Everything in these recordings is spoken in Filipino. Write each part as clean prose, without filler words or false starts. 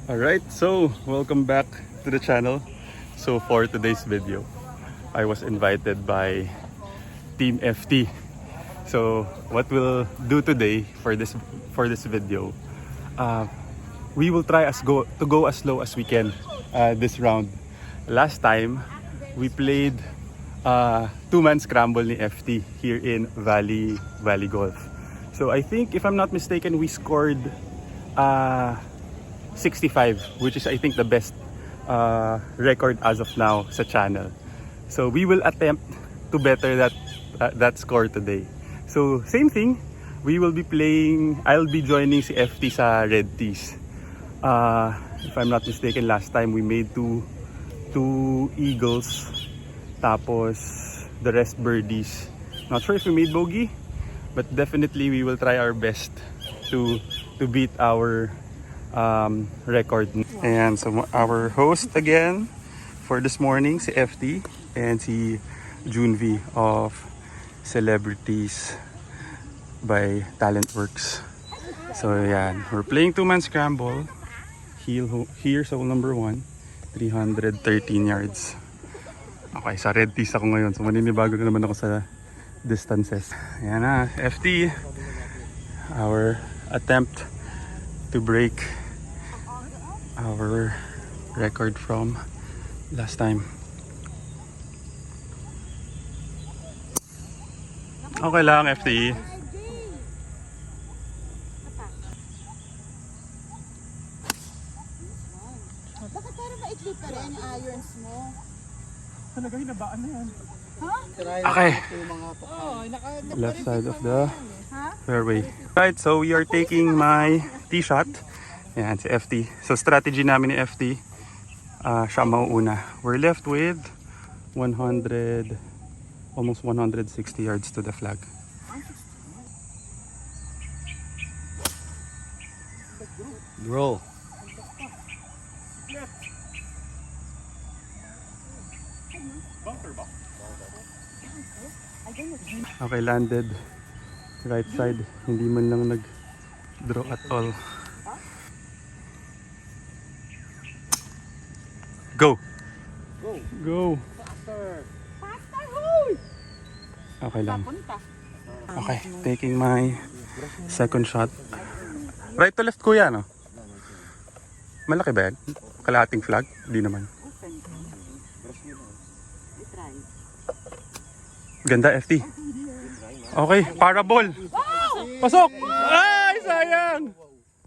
Alright, so welcome back to the channel. So for today's video, I was invited by Team FT. So what we'll do today for this video, we will try to go as low as we can this round. Last time, we played two-man scramble ni FT here in Valley Golf. So I think, if I'm not mistaken, we scored 65, which is I think the best record as of now sa channel. So we will attempt to better that score today. So same thing, I'll be joining si FT sa Red Tees. If I'm not mistaken, last time we made two eagles, tapos the rest birdies. Not sure if we made bogey, but definitely we will try our best to beat our record. And so our host again for this morning, si FT and si Junvi of Celebrities by Talentworks. So yan, we're playing two-man scramble. Here's hole number 1, 313 yards. Okay, sa Red Tees ako ngayon, so maninibago na naman ako sa distances. Ayan na, FT, our attempt to break our record from last time. Okay lang, FT. Bakit parang maikli pa rin yung irons mo? Talaga, hinabaan na yan. Ha? Okay. Left side of the fairway. Right, so we are taking my tee shot. Yan, si FT. So strategy namin ni FT, siya mauuna. We're left with 100, almost 160 yards to the flag. Bro. Okay, landed right side. Hindi man lang nag-draw at all. Go! Go! Faster, hoy! Okay lang. Punta. Okay, taking my second shot. Right to left, kuya, no? Malaki ba yan? Kalahating flag? Di naman. Ganda, FT. Okay, parabol. Pasok! Ay, sayang!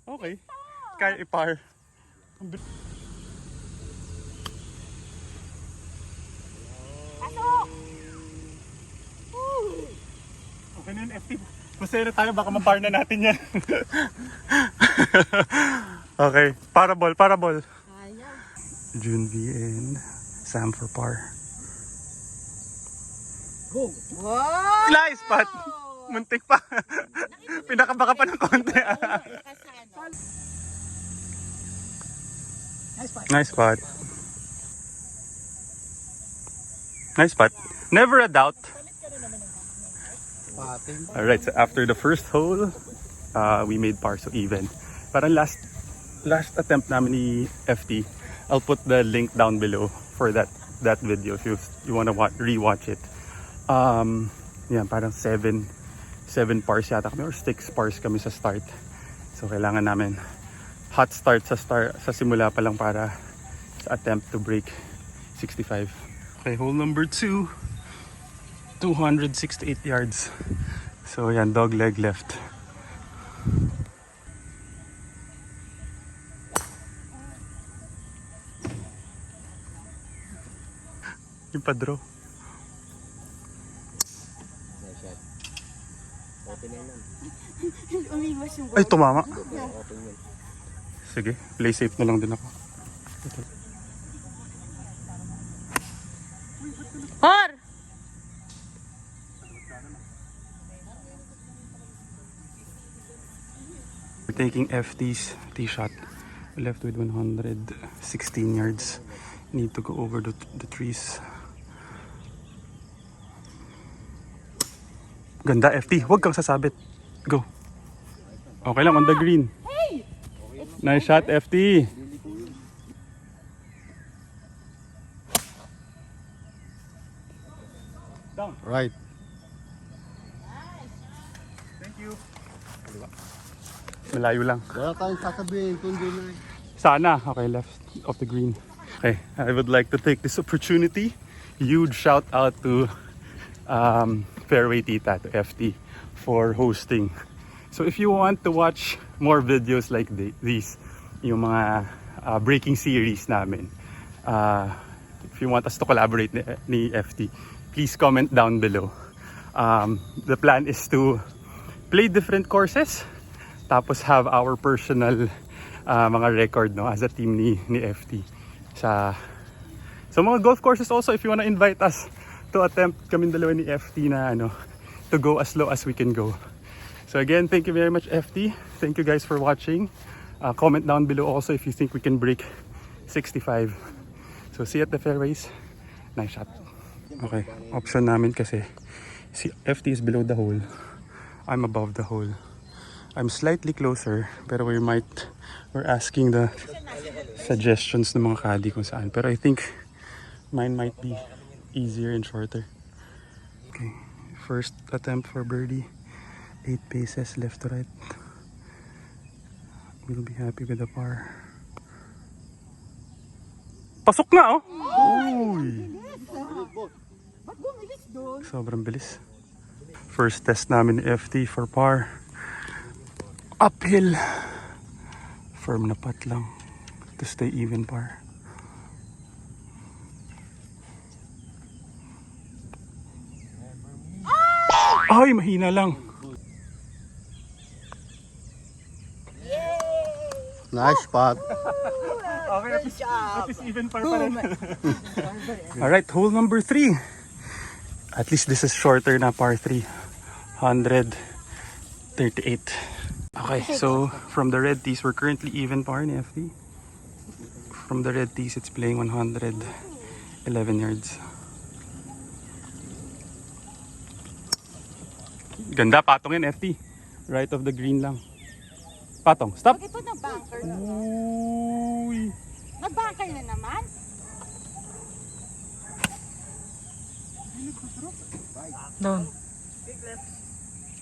Okay, kaya ipar. Pasok! Okay na yun, FT. Masaya na tayo, baka mapar na natin yan. Okay, parabol. Junvi and Sam for par. Go! Wow! Nice spot! Muntik pa. Pinakabaka pa ng konti. Nice spot. Nice spot. Never a doubt. Alright, so after the first hole, we made par, so even. Parang last attempt namin ni FT. I'll put the link down below for that video if you want to rewatch it. Yan, parang 7 pars yata kami or 6 pars kami sa start. So kailangan namin hot start sa simula pa lang para sa attempt to break 65. Okay, hole number 2, 268 yards. So yan, dog leg left. Yung pa-draw. Umiwas yung Ay, tumama. Sige, play safe na lang din ako. Par! We're taking FT's tee shot. Left with 116 yards. Need to go over the trees. Ganda, FT. Huwag kang sasabit. Go. Okay lang, on the green. Nice shot, FT. Right. Thank you. Malayo lang. Wala tayong sasabihin kundi na. Sana. Okay, left of the green. Okay, I would like to take this opportunity. Huge shout out to Fairway Tita, to FT, for hosting. So if you want to watch more videos like these, yung mga breaking series namin, if you want us to collaborate ni FT, please comment down below. The plan is to play different courses, tapos have our personal mga record, no, as a team ni FT sa mga golf courses. Also, if you wanna invite us to attempt kami dalawa ni FT na to go as low as we can go. So again, thank you very much, FT. Thank you guys for watching. Comment down below also if you think we can break 65. So see you at the fairways. Nice shot. Okay, option namin kasi si FT is below the hole, I'm above the hole. I'm slightly closer, pero we're asking the suggestions ng mga caddy kung saan. Pero I think mine might be easier and shorter. Okay, first attempt for birdie. 8 paces left to right. We'll be happy with the par. Pasok na, oh! Uy! Ba't bumilis doon? Sobrang bilis. First test namin ni FT for par. Uphill. Firm na putt lang to stay even par. Ay, mahina lang. Nice spot. Okay, at least even par pa rin. Alright, hole number 3. At least this is shorter na par 3. 138. Okay, so from the red tees, we're currently even par ni FT. From the red tees, it's playing 111 yards. Ganda, patong yan FT. Right of the green lang. Patong, stop. Bakit ito na-bunker na? Uy. Na-bunker na naman? Down.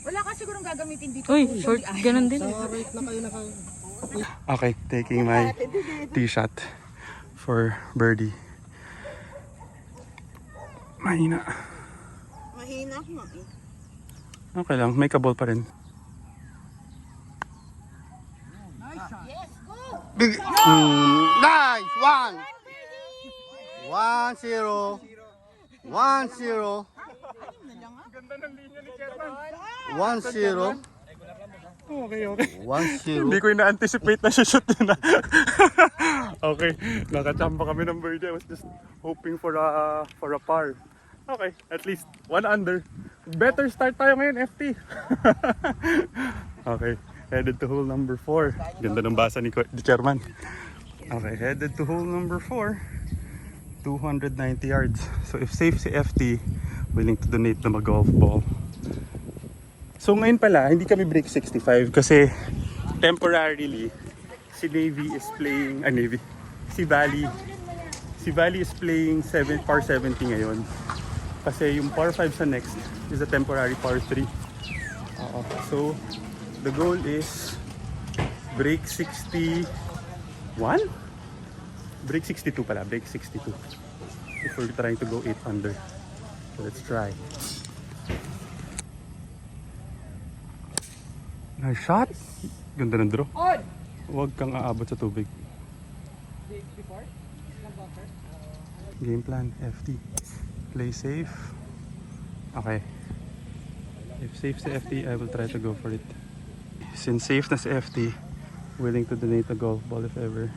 Wala ka sigurong gagamitin dito. Uy, short. Ganun din. Right na kayo na kayo. Okay, taking my tee shot for birdie. Mahina. Mahina nga eh. Okay lang, may kabol pa rin. Yes, go! Big. Nice! 1-0. 1-0. 1-0. Ganda ng linya ni Chairman. 1-0. Okay, okay. 1-0. Hindi ko ina-anticipate na shoot yun. Okay, nakachamba kami ng birdie. I was just hoping for a par. Okay, at least 1 under. Better start tayo ngayon, FT. Okay, headed to hole number 4. Ganda ng basa ni Chairman. Okay, headed to hole number 4. 290 yards. So if safe si FT, willing to donate na mag-golf ball. So ngayon pala, hindi kami break 65 kasi temporarily si Navy is playing, Navy, si Valley is playing par 70 ngayon. Kasi yung par 5 sa next is a temporary par 3. So the goal is break 61? Break 62 pala, break 62. If we're trying to go 8 under. So let's try. Nice shot. Ganda ng draw. Huwag kang aabot sa tubig. Game plan, FT. Play safe. Okay. If safe si FT, I will try to go for it. Since safe na si FT, willing to donate a golf ball if ever.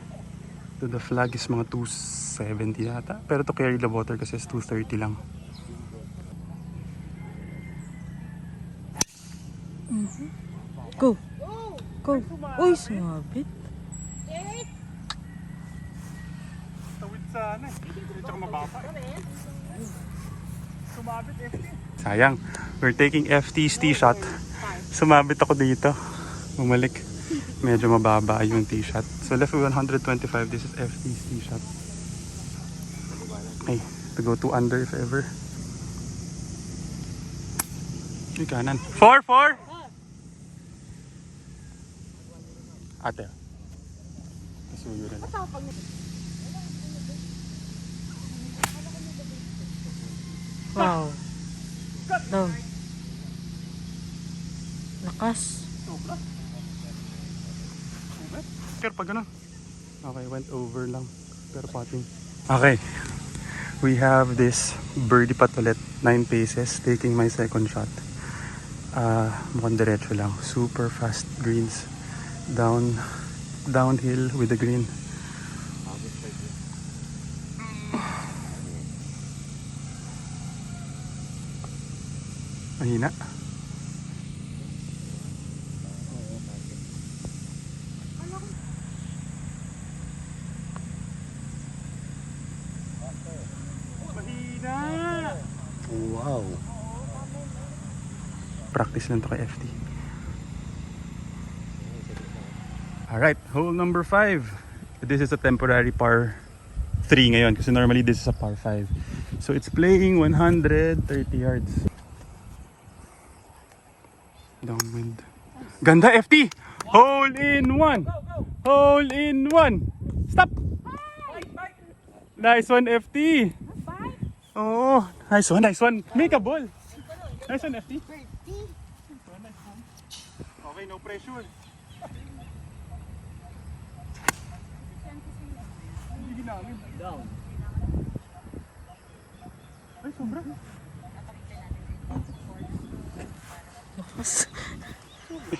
To the flag is mga 270 yata. Pero to carry the water kasi is 230 lang. Go. Go. Uy, sumabit. Tawid sana. Tsaka mababa. Sumabit FT. Sayang. We're taking FT's tee shot. Sumabit ako dito. Bumalik. Medyo mababa yung tee shot. So left with 125. This is FT's tee shot. Okay. To go 2 under if ever. May kanan. 4. Ate. Kasuyo na lang. Wow. Down. Lakas. Pero pag ganun. Okay, went over lang. Pero pating. Okay. We have this birdie putt ulit. 9 paces. Taking my second shot. Mukhang diretso lang. Super fast greens. Downhill with the green. Mahina. Wow. Practice lang to kay FT. Alright, hole number 5. This is a temporary par 3 ngayon kasi normally this is a par 5. So it's playing 130 yards. Downwind. Ganda FT! Hole in one! Hole in one! Stop! Nice one FT! Oh, nice one. Make a ball. Nice one FT. Okay, no pressure. Down. Ay, sobra.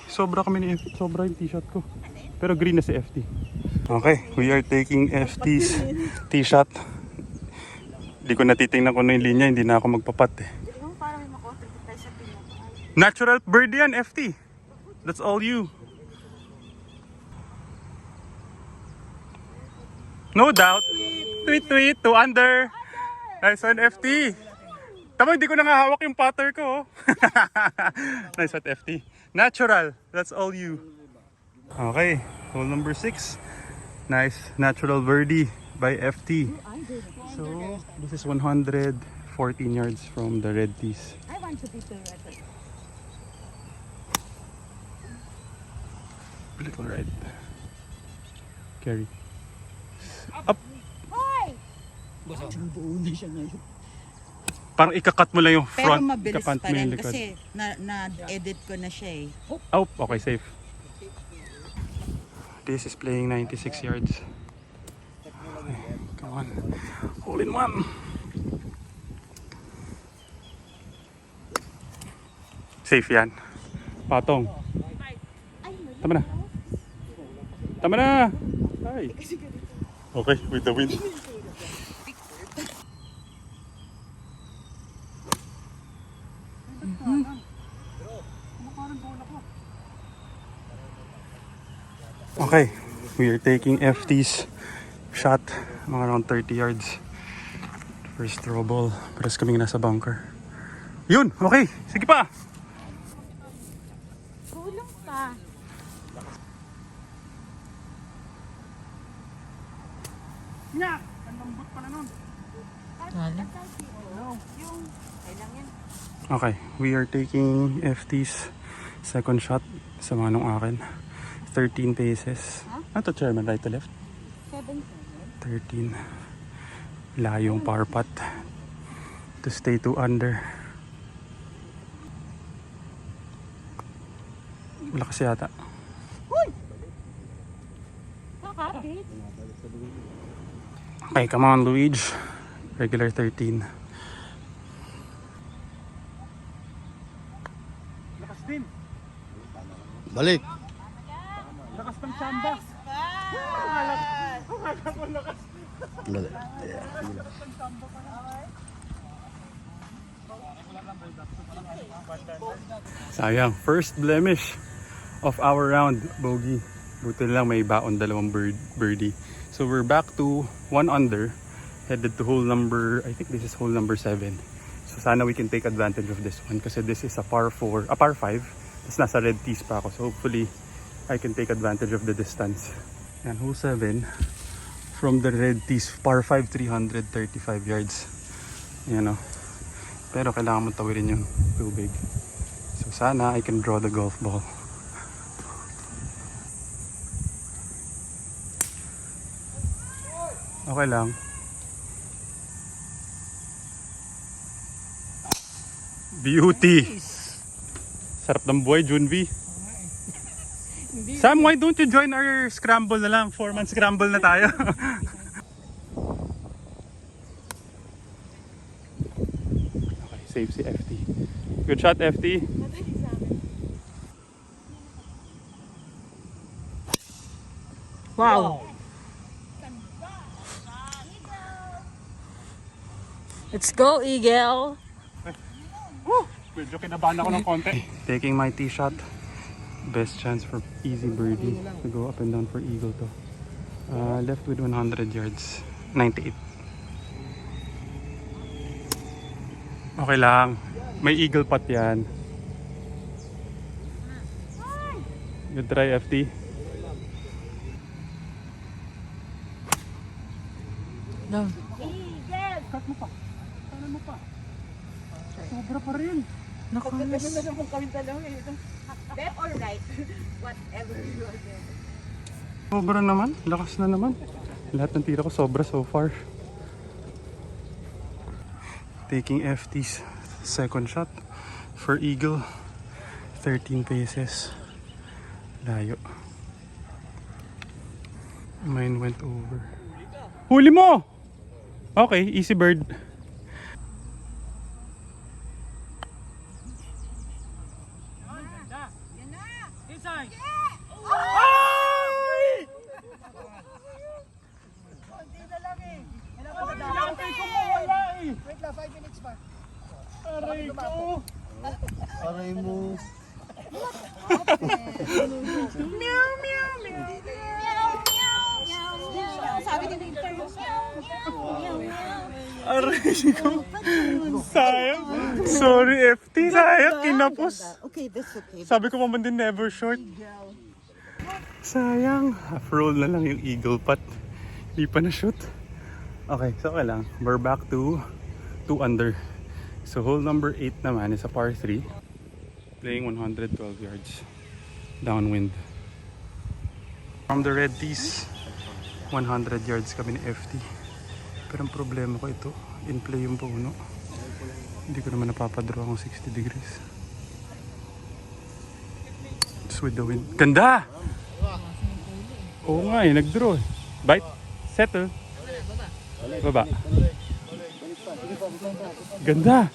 Sobra kami ni FT. Sobra yung t-shot ko. Pero green na si FT. Okay, we are taking FT's t-shot. Hindi ko natitingnan kung ano yung linya. Hindi na ako magpapat eh. Natural birdie yan, FT. That's all you. No doubt. Tweet. 2 under. Nice one, FT. Tama, hindi ko nangahawak yung putter ko. Nice one, FT. Natural. That's all you. Okay. Hole number 6. Nice natural birdie by FT. So, this is 114 yards from the red tees. I want to be the red. Little right. Carry. Up. Hoy! Parang ikakat mo lang yung Pero front. mabilis ikakant pa mo yung rin likod. kasi na-edit ko na siya eh. Oh, okay, safe. This is playing 96 yards. Okay, come on. Hole in one. Safe yan. Patong. Tama na. Tama na. Ay. Okay, with the wind. Okay, we are taking FT's shot, mga around 30 yards. First throw ball, pares kaming nasa bunker. Yun, okay, sige pa. Tulong ka. Lalim. Okay, we are taking FT's second shot sa manong akin. 13 paces. Ano to, Chairman? Right to left? 13. Layong par putt to stay 2 under. Malakas yata. Kakapit. Okay, come on, Luigi. Regular 13. Lakas din. Balik. Lakas ng samba. Balik. Sayang, first blemish of our round, bogey. Buti lang may baon dalawang birdie. So we're back to 1 under, headed to hole number, I think this is hole number 7. So sana we can take advantage of this one kasi this is a par 5. Tapos nasa red tees pa ako. So hopefully I can take advantage of the distance. And hole 7 from the red tees, par 5, 335 yards. Yan o. Pero kailangan mo tawirin yung tubig. Sana I can draw the golf ball. Okay lang. Beauty! Sarap ng buhay, Junvi. Sam, why don't you join our scramble na lang? 4-man scramble na tayo. Okay, save si FT. Good shot, FT. Wow. Let's go, Eagle. Medyo kinabahan ako ng konti. Taking my tee shot. Best chance for easy birdie to go up and down for eagle to. Left with 100 yards. 98. Okay lang. May eagle putt yan. Good try, FT. Down. Cut mo pa. Kanan mo pa. Sobra pa rin. Nakamis. Left or right? Whatever you are doing. Sobra naman. Lakas na naman. Lahat ng tira ko sobra so far. Taking FT's second shot for eagle. 13 paces. Layo. Mine went over. Huli mo! Okay, easy bird. Aray mo. Sabi ni Victor, Aray ko. Sayang. Sorry, FT. Sayang, kinapos. Okay, that's okay. Sabi ko naman din never short. Sayang. Half roll na lang yung eagle putt. Hindi pa na shoot. Okay, so okay lang. We're back to 2 under. So hole number 8 naman is a par 3. Playing 112 yards. Downwind. From the red tees, 100 yards kami ni FT. Pero ang problema ko ito, in play yung puno. Hindi ko naman napapadraw ang 60 degrees. Just with the wind. Ganda! Oo nga eh, nag-draw eh. Bite. Settle. Baba. Ganda!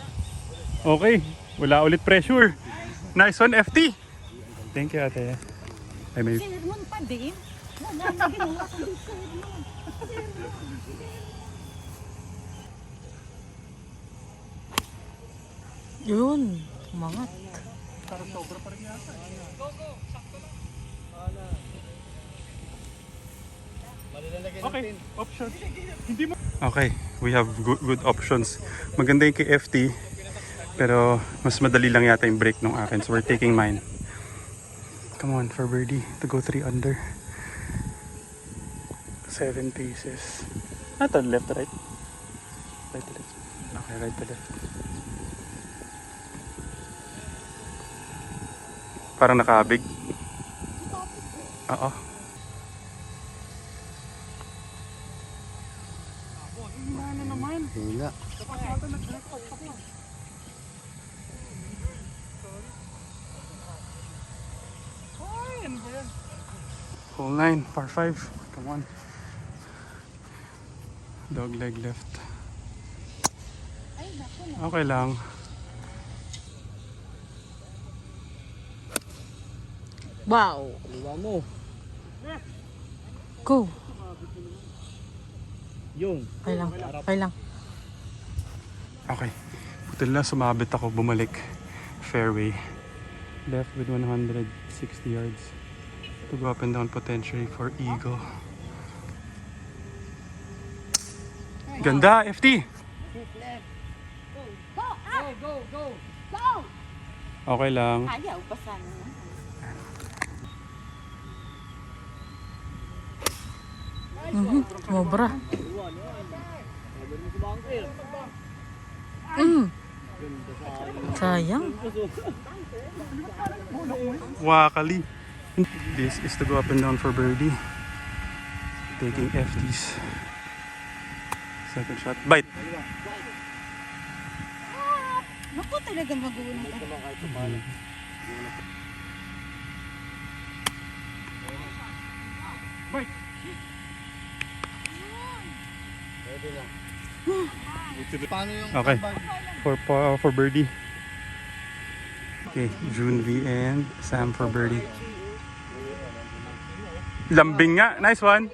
Okay. Wala ulit pressure. Nice one, FT! Thank you, ate. I may... Sermon pa din. Wala na ginawa ko yung sermon. Yun. Umangat. Okay, option. Hindi mo. Okay, we have good options. Maganda yung kay FT, pero mas madali lang yata yung break ng akin. So we're taking mine. Come on for birdie to go 3 under. 7 paces. Ito, left to right. Right to left. Okay, right to left. Parang nakabig. Oo. Hila. Hole 9, par 5. Come on. Dog leg left. Okay lang. Wow. Liwa mo. Go. Yung. Okay lang. Okay lang. Okay. Putil na, sumabit ako, bumalik. Fairway. Left with 160 yards. To go up and down potentially for eagle. Ganda, FT! Okay lang. Ayaw pa sana. Mobra. Sayang. Wakali. This is to go up and down for birdie. Taking FTs. Second shot. Bite. Naku, talaga magulang ka. Paano yung Okay. For birdie. Okay, June V and Sam for birdie. Lambing nga. Nice one.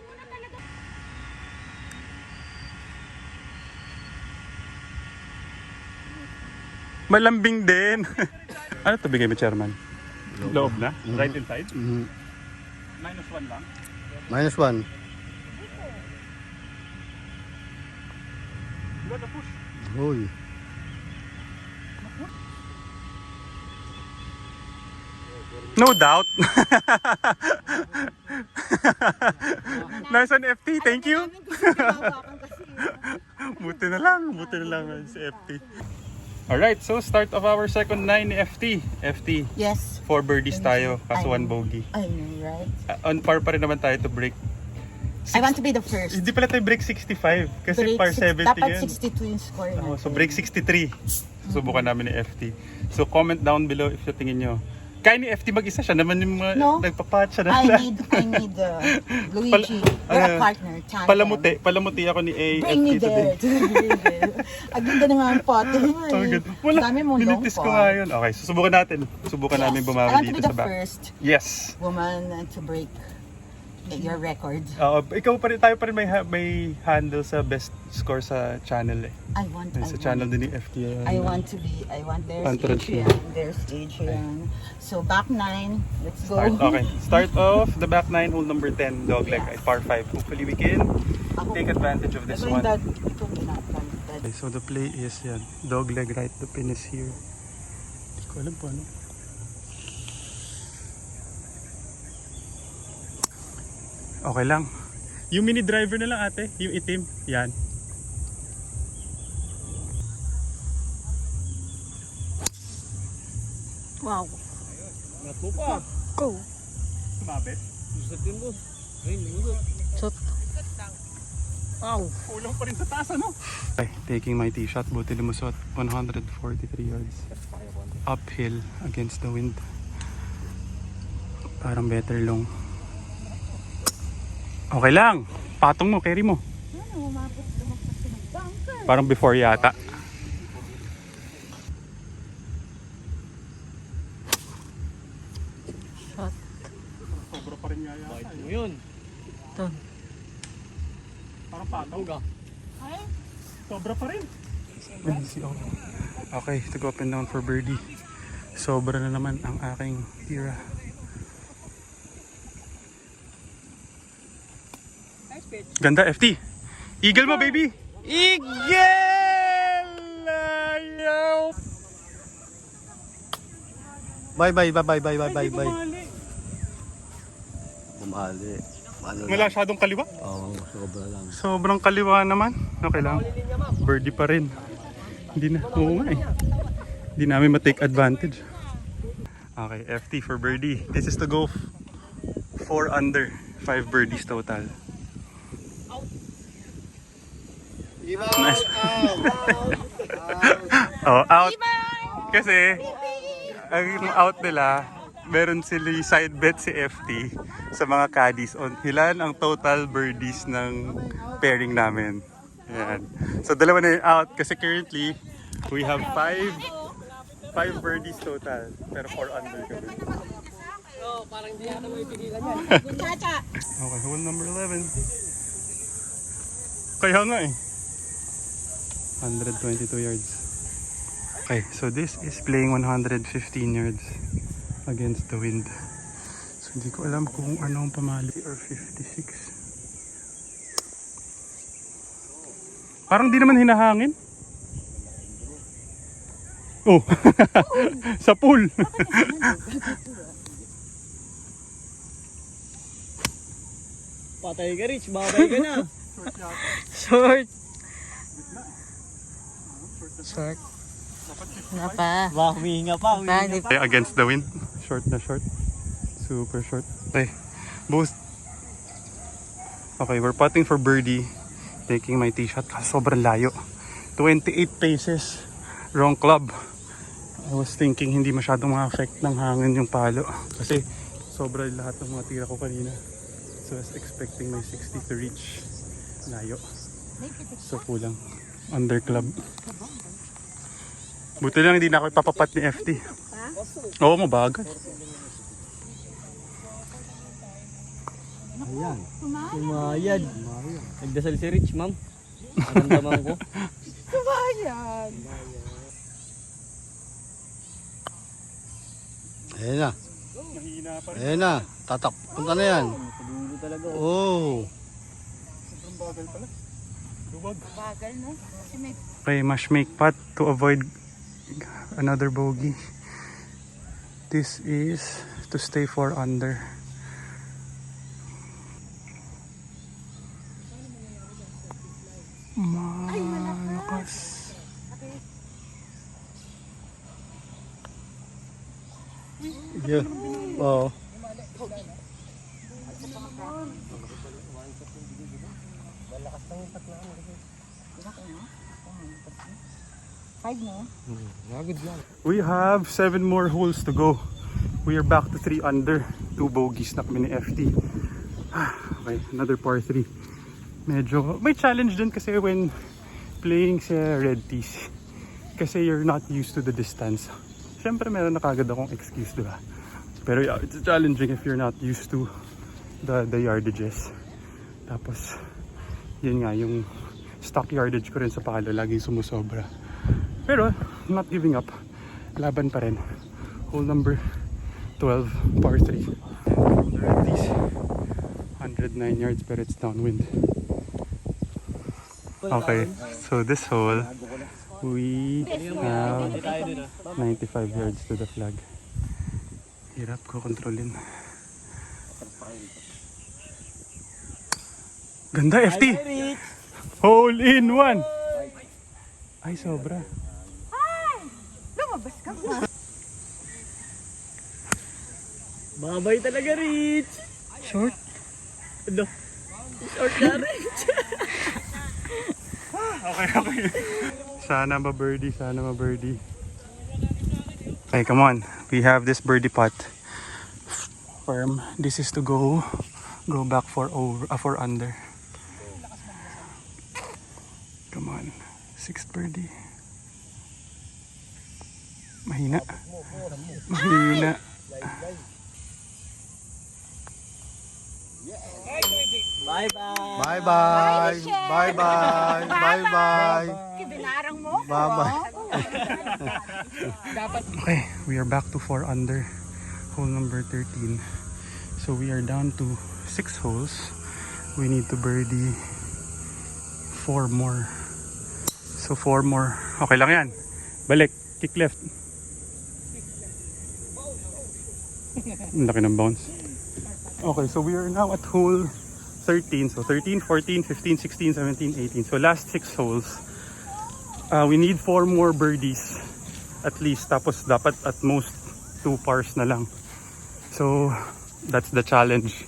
Malambing din. Ano to bigay mo, Chairman? Loob na? Right inside? Mhm. -1 lang. -1. What a push. Uy. No doubt. Nice one, FT. Thank you. Buti na lang si FT. Alright, so start of our second 9 ni FT. FT, Yes. 4 birdies tayo, kaso 1 bogey. I know, right? On par pa rin naman tayo to break. I want to be the first. Hindi pala tayo break 65 kasi Break par 60 70 dapat yan. 62 yung score Oh, natin. so break 63. Susubukan namin ni FT. So comment down below if sa tingin nyo. Kaya ni FT mag-isa, siya naman yung No. nagpapatch siya na. I need Luigi. You're a partner. Champion. Palamuti ako ni Bring me AFT today. there. Aganda na nga ang pot. Oh, good. Wala, Dami mong long minitis ko pot. nga yun. Okay, susubukan natin. Subukan namin I bumawi want to dito be the sa back. first Yes. woman to break your record. Ikaw pa rin, tayo pa rin may handle sa best score sa channel eh. Sa channel din ni FT. I want their Entourage stage mo. yan. Their stage yan. So back 9, let's go. Start off the back 9, hole number 10, dog leg, par 5. Hopefully we can take advantage of this one. Okay, so the play is yan, dog leg right, the pin is here. Hindi ko alam po ano. Okay lang. Yung mini driver na lang ate, yung itim, yan. Wow. Natupa. Go. Sumabit. Shot. Wow. Kulang pa rin sa taas ano? Okay, taking my tee shot, buti lumusot 143 yards. Uphill against the wind. Parang better long. Okay lang. Patong mo, carry mo. Parang before yata. Shot. Sobra pa rin yata. Yun. Ito. Parang patong ka. Sobra pa rin. Okay, to go up and down for birdie. Sobra na naman ang aking tira. Ganda, FT. Eagle mo, baby. Eagle! Ayaw! Bye. Bumali. Ano Wala masyadong kaliwa. Oo, sobra lang. Sobrang kaliwa naman. Okay lang. Birdie pa rin. Hindi na. Oo nga eh. Hindi namin ma-take advantage. Okay, FT for birdie. This is to go 4 under. 5 birdies total. Nice. Oh, out. Kasi ang out nila, meron sila side bet si FT sa mga caddies on ilan ang total birdies ng pairing namin. Yan. So dalawa na yung out kasi currently we have 5 birdies total pero 4 under kami. Okay, hole number 11. Kaya nga eh. 122 yards. Okay, so this is playing 115 yards against the wind. So hindi ko alam kung anong pamali or 56. Parang di naman hinahangin. Oh, sa pool. Patay ka, Rich. Babay ka na. Short. Short. Wala pa. Ba, humihinga pa. Pa, di pa. Okay, against the wind. Short na short. Super short. Okay. Both. Okay, we're putting for birdie. Taking my tee shot. Sobrang layo. 28 paces. Wrong club. I was thinking hindi masyadong ma-affect ng hangin yung palo. Kasi sobra lahat ng mga tira ko kanina. So I was expecting my 60 to reach. Layo. So kulang. Under club. Buti lang hindi na ako ipapapat ni FT. Oo, mabagal. Ayan. Kumayad. Umayad. Nagdasal si Rich, ma'am. Naramdaman ko. Kumayad. Ayan na. Mahina pa rin. Ayan na. Tatak. Punta na yan. Padulo talaga. Oh. Sobrang bagal pala. Luwag. Bagal, no? Kasi may Okay, must make putt to avoid another bogey. This is to stay 4 under. Malakas. Yeah. Oo. Five mo. We have 7 more holes to go. We are back to 3 under. 2 bogeys na kami ni FT. Okay, another par 3. Medyo may challenge din kasi when playing sa red tees. Kasi you're not used to the distance. Siyempre meron na kagad akong excuse, diba? Pero yeah, it's challenging if you're not used to the yardages. Tapos, yun nga, yung stock yardage ko rin sa palo, laging sumusobra. Pero, not giving up. Laban pa rin. Hole number 12, par 3. From the red tees, 109 yards pero it's downwind. Okay, so this hole, we have 95 yards to the flag. Hirap ko kontrolin. Ganda, FT! Hole in one! Ay, sobra. lumabas ka pa. Babay talaga, Rich. Short. Ano? Short na, Rich. Okay. Sana ma-birdie, sana ma-birdie. Okay, come on. We have this birdie putt. Firm. This is to go back for under. Come on. 6th birdie. Mahina. Bye-bye. Bye-bye. Bye-bye. Bye-bye. Kibinarang mo? Bye-bye. Okay, we are back to 4 under. Hole number 13. So we are down to 6 holes. We need to birdie 4 more. So 4 more. Okay lang yan. Balik. Kick left. Ang laki ng bounce. Okay, so we are now at hole 13. So 13, 14, 15, 16, 17, 18. So last 6 holes. We need 4 more birdies at least. Tapos dapat at most 2 pars na lang. So that's the challenge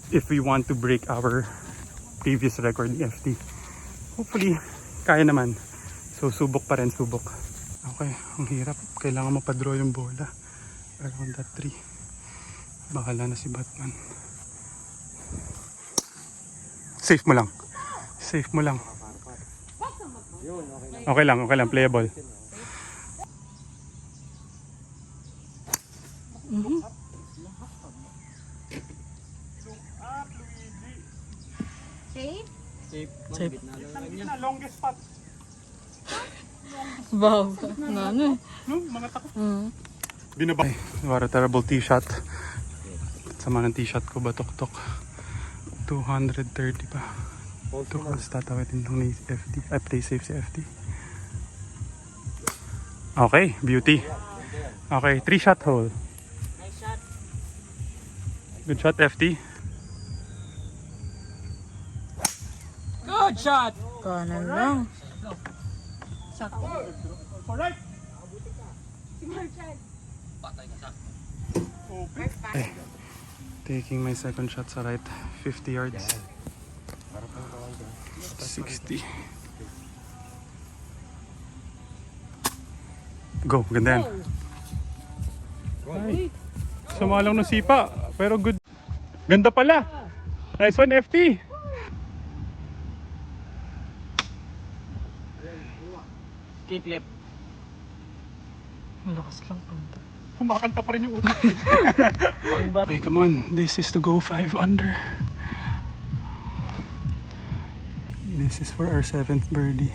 if we want to break our previous record ni FT. Hopefully, kaya naman. So subok pa rin, subok. Okay, ang hirap. Kailangan mapadraw yung bola around that tree. Bahala na si Batman. Safe mo lang. Safe mo lang. Okay lang, playable. Safe? Safe. Longest spot. Wow. Ano eh. Mga takot. Binaba. Wara terrible tee shot. Sama ng tee shot ko, batok-tok. 230 pa. 2 holes tatawitin lang ni FT. Play safe si FT. Okay, beauty. Okay, 3 shot hole. Nice shot. Good shot, FT. Good shot. Kanan lang. Alright. Okay. Taking my second shot sa right, 50 yards. 60. Go, ganda yan. Ay, sama lang ng sipa, pero good. Ganda pala. Nice one, FT. Keep left. Malakas lang punta. Kumakanta pa rin yung utak. Okay, come on. This is to go 5 under. This is for our 7th birdie.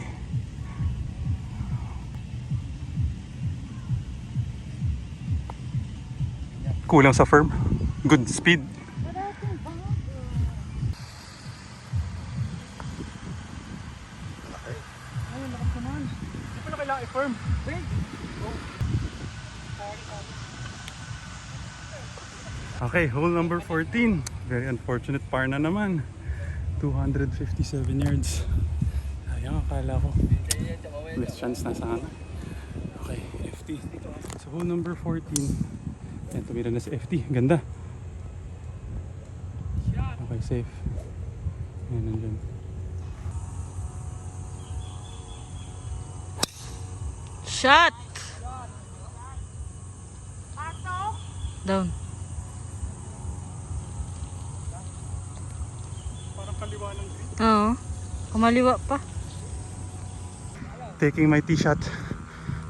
Kulang sa firm. Good speed. Hindi pa na kailangan i-firm. Okay, hole number 14. Very unfortunate par na naman. 257 yards. Sayang, akala ko. Best chance na sana. Okay, FT. So hole number 14. Ayan, tumira na si FT. Ganda. Okay, safe. Ayan, nandyan. Shot! Down. Parang kaliwa ng green. Oo. Kumaliwa pa. Taking my tee shot.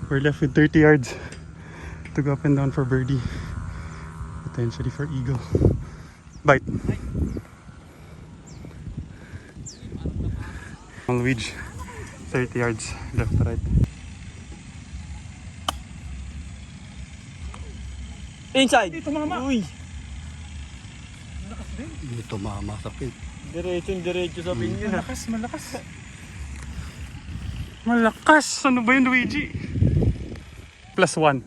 We're left with 30 yards to go up and down for birdie. Potentially for eagle. Bite. Long wedge. 30 yards left to right. Inside! Dito mama! Uy! Dito mama sa pin. Diretso sa pin yun. Malakas, malakas. Malakas! Ano ba yun, Luigi? +1.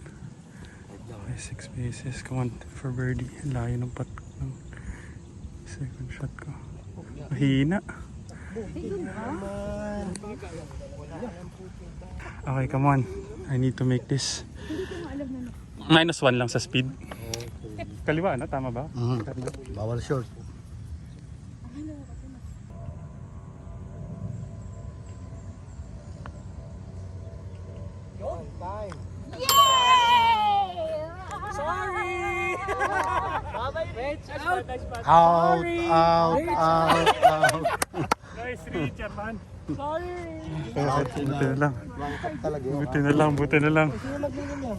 Okay, 6 bases. Come on for birdie. Layo ng pat ng second shot ko. Mahina. Okay, come on. I need to make this. -1 lang sa speed. Kaliwa na, tama ba? Bawal short. Out, out, out, out. Nice reach, Japan. Buti Buti na lang.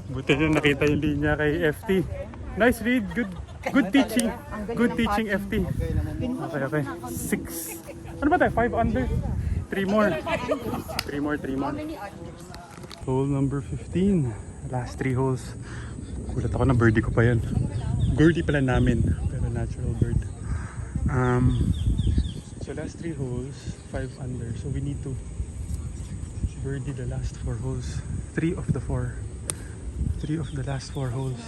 Buti na nakita yung linya kay FT. Nice read, good teaching. Good teaching, FT. Okay. 6. Ano ba tayo? 5 under? 3 more. 3 more. Hole number 15. Last 3 holes. Kulat ako na birdie ko pa yan. Birdie pala namin, pero natural bird. So last 3 holes, 5 under. So we need to birdie the last 4 holes. 3 of the 4. 3 of the last 4 holes.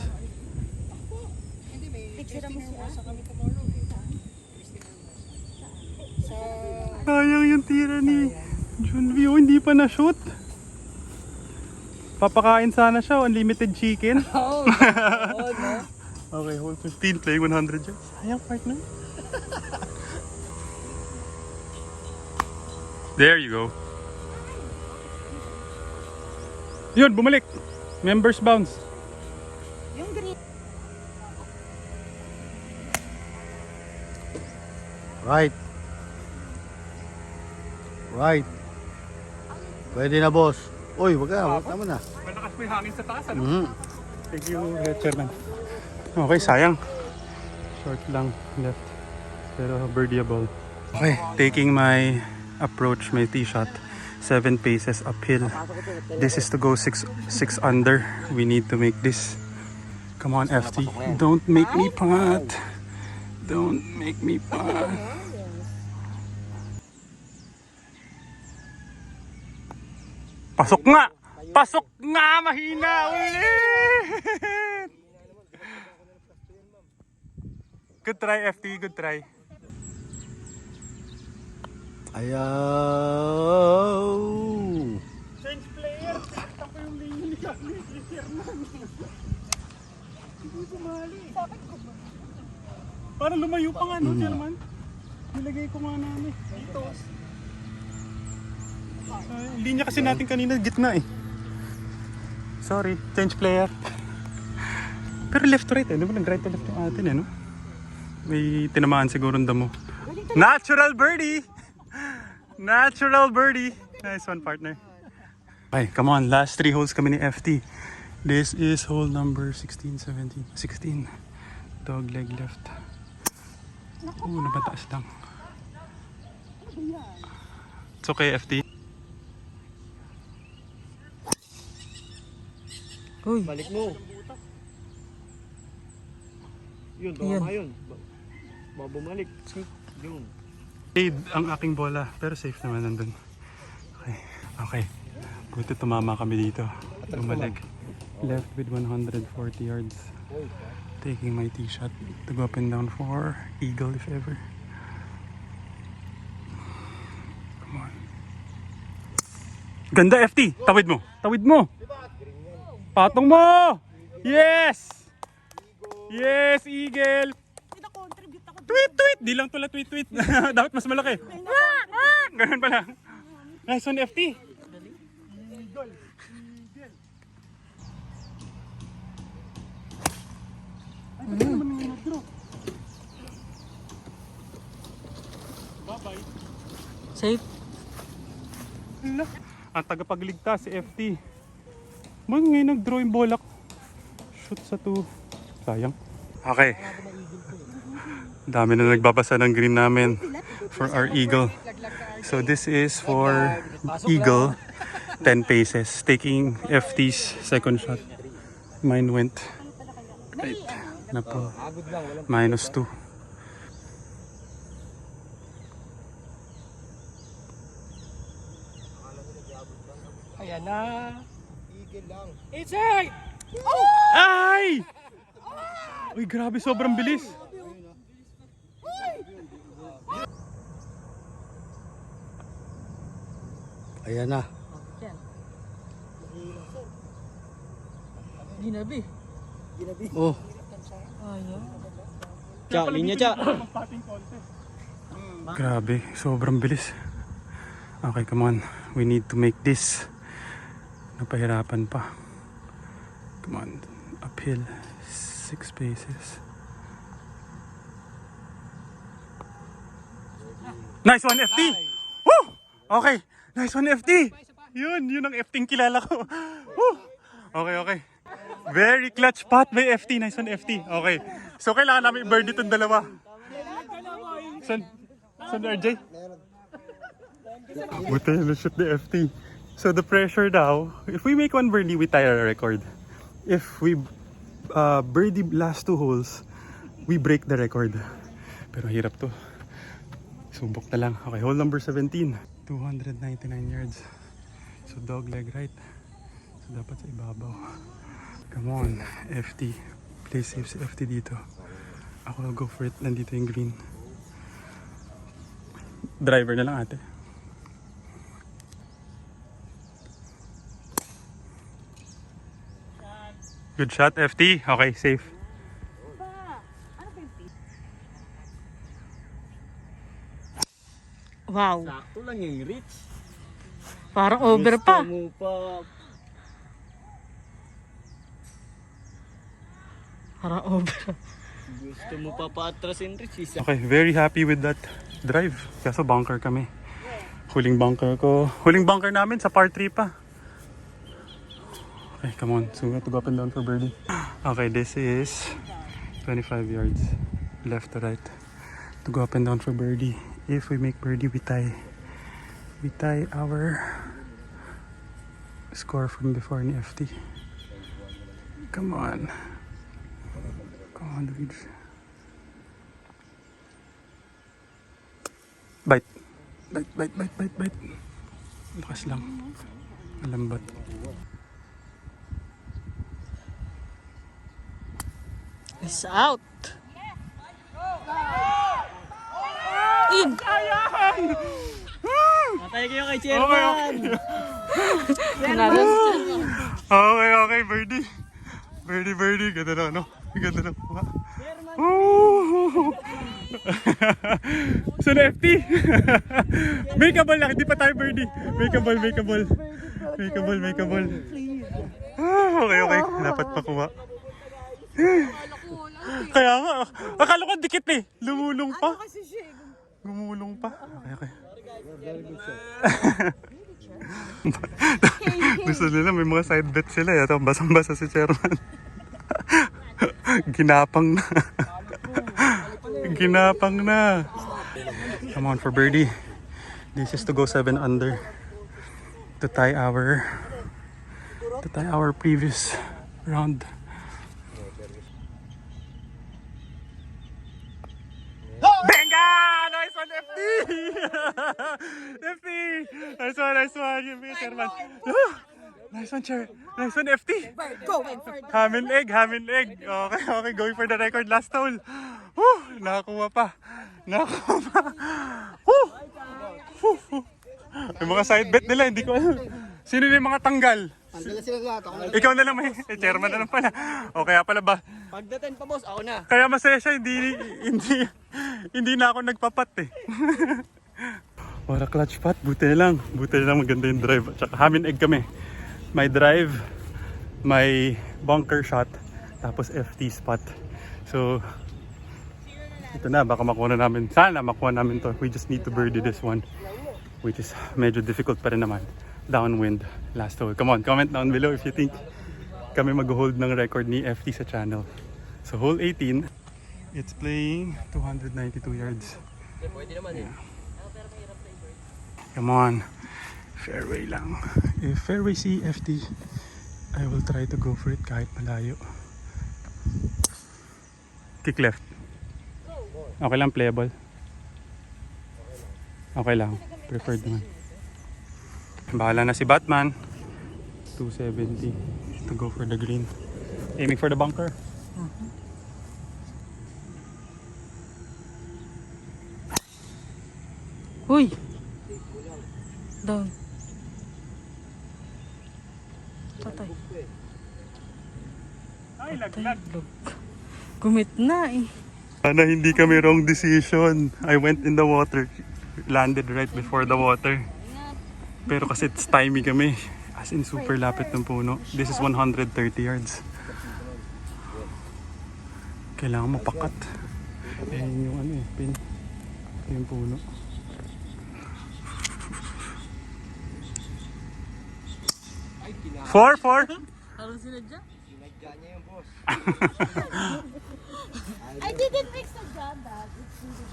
Sayang yung tira ni Junvi. Oh, hindi pa na-shoot. Papakain sana siya. Unlimited chicken. Okay, hole 15. Playing 100 yards. Sayang, partner. There you go. Yun, bumalik. Members bounce. Yung green. Right. Right. Pwede na, boss. Uy, wag mo na. Malakas mo yung hangin sa taas, ano? Mhm. Thank you, Chairman. Okay, sayang. Short lang left. Pero birdieable. Okay, taking my approach, my tee shot. 7 paces uphill. This is to go 6 under. We need to make this. Come on, FT. Don't make me putt. Don't make me putt. Pasok nga! Pasok nga! Mahina! Ulit! Good try, FT. Good try. Ayaw. Change player! Takta ko yung linya ni Chairman. Parang lumayo pa nga, no, Chairman? Nilagay ko nga namin. Dito. Linya kasi natin kanina, gitna eh. Sorry, change player. Pero left to right eh, di ba nag-right to left yung atin eh, no? May tinamaan siguro ang damo. Natural birdie! Natural birdie! Nice one, partner. Okay, come on, last 3 holes kami ni FT. This is hole number 16, 17, 16. Dog leg left. Napataas lang. It's okay, FT. Uy, Balik mo. Yun, baka Yun. nga yun. Bumalik. Yun. Fade ang aking bola, pero safe naman nandun. Okay, okay. Buti tumama kami dito. Lumalag. Left with 140 yards. Taking my tee shot to go up and down for eagle if ever. Come on. Ganda FT! Tawid mo! Tawid mo! Patong mo! Yes! Yes, eagle! Tweet, tweet! Di lang tula tweet, tweet. Dapat mas malaki. Ganun pala. Nice one, FT. safe. Ang tagapagligtas si FT. Man, ngayon nag-draw yung bola ko. Shoot sa 2. Sayang. Okay. Dami na nagbabasa ng green namin for our eagle. So this is for eagle 10 paces. Taking FT's second shot. Mine went right na po. -2. Ayan na. Inside! Ay! Uy, grabe, sobrang bilis. Ayan na. Ginabi. Oh, Ayaw. Tsa, linya tsa. Grabe, sobrang bilis. Okay, come on. We need to make this. Napahirapan pa. Come on. Uphill. 6 paces. Nice one, FT! Woo! Okay. Nice one, FT! Yun ang FT kilala ko. Woo! Okay, okay. Very clutch pot by FT. Nice one, FT. Okay. So, kailangan namin i-birdie itong dalawa. San RJ? Buti, na-shoot the FT. So, the pressure now, if we make one birdie, we tie our record. If we birdie last 2 holes, we break the record. Pero hirap to. Subok na lang. Okay, hole number 17. 299 yards. So, dog leg right. So, dapat sa ibabaw. Come on, FT. Play safe si FT dito. Ako will go for it. Nandito yung green. Driver na lang ate. Good shot, FT. Okay, safe. Wow. Sakto lang yung reach. Parang over pa. Gusto mo pa. Parang over. Gusto mo pa pa-atras yung reach. Isa. Okay, very happy with that drive. Kaso bunker kami. Huling bunker ko. Huling bunker namin sa par 3 pa. Okay, come on. So we have to go up and down for birdie. Okay, this is 25 yards left to right to go up and down for birdie. If we make birdie, we tie our score from before ni FT. Come on. Come on, Luigi. Bite. Bite. Lakas lang. Malambat. It's out. In. Matay kayo kay Chairman. Okay, birdie. Birdie. Ganda na, no? Ang ganda ng kuha. Woo! So na FT. Make a ball lang, hindi pa tayo birdie. Make a ball. Okay. Dapat pakuha. Kaya nga, akala ko dikit eh. Lumulong pa. Gumulong pa. Okay. Gusto nila, may mga side bet sila. Ito, basang-basa si chairman. Ginapang na. Come on for birdie. This is to go 7 under. To tie our previous round. Benga! Nice one, FT! FT! Nice one. Give me a chairman. Nice one, chair. Nice one, FT. Ham and egg. Okay. Going for the record last hole. Woo! Nakakuha pa. Woo! Yung mga side bet nila, hindi ko alam. Sino yung mga tanggal? Ikaw na lang may chairman na lang pala. O kaya pala ba? Pagdating pa boss, ako na. Kaya masaya siya, hindi na ako nagpapat eh. What a clutch putt. Buti na lang maganda yung drive. At saka ham and egg kami. May drive, may bunker shot, tapos FT spot. So, ito na, baka makuha na namin. Sana makuha namin to. We just need to birdie this one, which is medyo difficult pa rin naman. Downwind, last hole. Come on, comment down below if you think kami mag-hold ng record ni FT sa channel. So, hole 18, it's playing 292 yards. Pwede naman eh. Come on. Fairway lang. If fairway si FT, I will try to go for it kahit malayo. Kick left. Okay lang, playable. Okay lang. Preferred naman. Bahala na si Batman. 270 to go for the green. Aiming for the bunker. Uy! Down. Patay. Ay, laglag. Gumit na eh. Sana hindi kami wrong decision. I went in the water. Landed right before the water. Pero kasi it's timing kami. As in super lapit ng puno. This is 130 yards. Kailangan mapakat. Eh yung ano eh, pin. Ito yung puno. Four. Ano sinadya? I didn't mix the job, Dad. It's really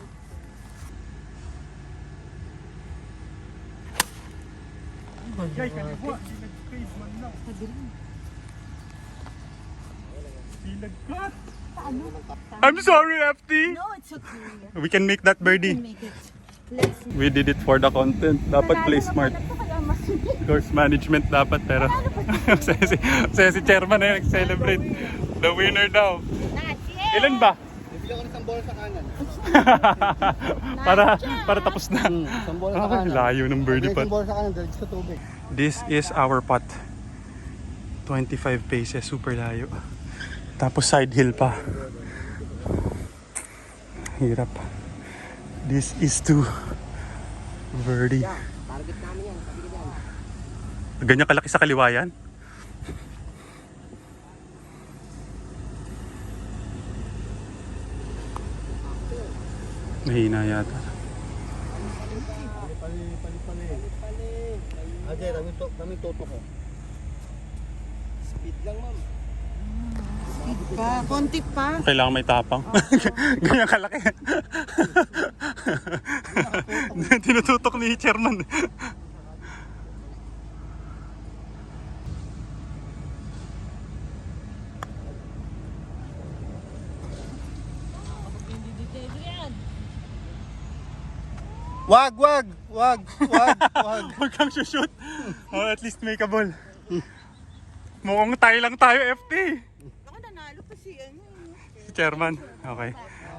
I'm sorry, FT. No, it's okay. We can make that birdie. Make it. Let's see. We did it for the content. Dapat play smart. Course management dapat, pero kasi si chairman na nag-celebrate. The winner daw. Ilan ba? Bibigyan ko ng isang bola sa kanan. para tapos na. Isang bola sa kanan. Layo ng birdie Isang putt. bola sa kanan, dahil sa tubig. This is our putt. 25 paces, super layo. Tapos side hill pa. Hirap. This is to birdie. Ganyan kalaki sa kaliwa yan? Mahina yata. Ajay, daming toto ko. Speed lang ma'am. Konti pa. Kailangan may tapang. Ganyan kalaki. Tinututok ni chairman. Wag! Huwag kang shoot. Oh, at least make a ball. Mukhang tayo lang tayo, FT. Ako nanalo kasi ano. Si chairman. Okay.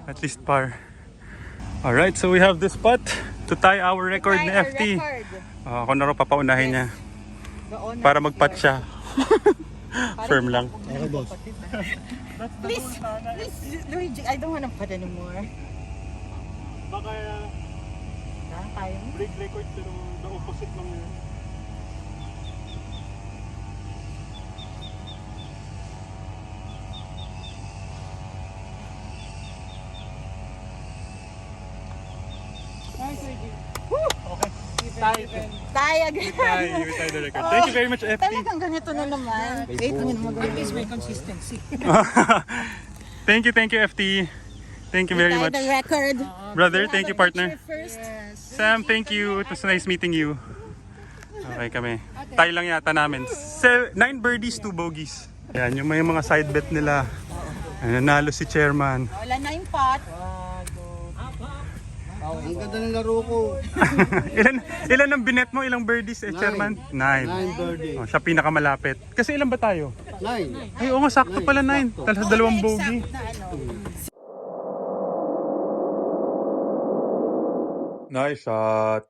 At least par. Alright, so we have this putt to tie our record ni FT. Ako na rin papaunahin niya. Para mag-putt siya. Firm lang. Okay, boss. Please, Luigi, I don't wanna put anymore. Baka Kaya mo? break record pero the opposite lang yun. Tayo again. Tayo the record. Thank you very much, FT. Talagang ganito na naman. Wait, at least may consistency. Thank you, FT. Thank you very much. The record. Brother, thank you, partner. First. Sam, thank you. It was nice meeting you. Okay kami. Tayo lang yata namin. 9 birdies, 2 bogeys. Ayan, yung may mga side bet nila. Ayan, nanalo si chairman. Wala na yung pot. Ang ganda ng laro ko. ilan ang binet mo? Ilang birdies, chairman? 9. 9 birdie. Oh, siya pinakamalapit. Kasi ilan ba tayo? 9. Ay, oo nga, sakto pala 9. Talas 2 bogey. Na ano. Nice shot.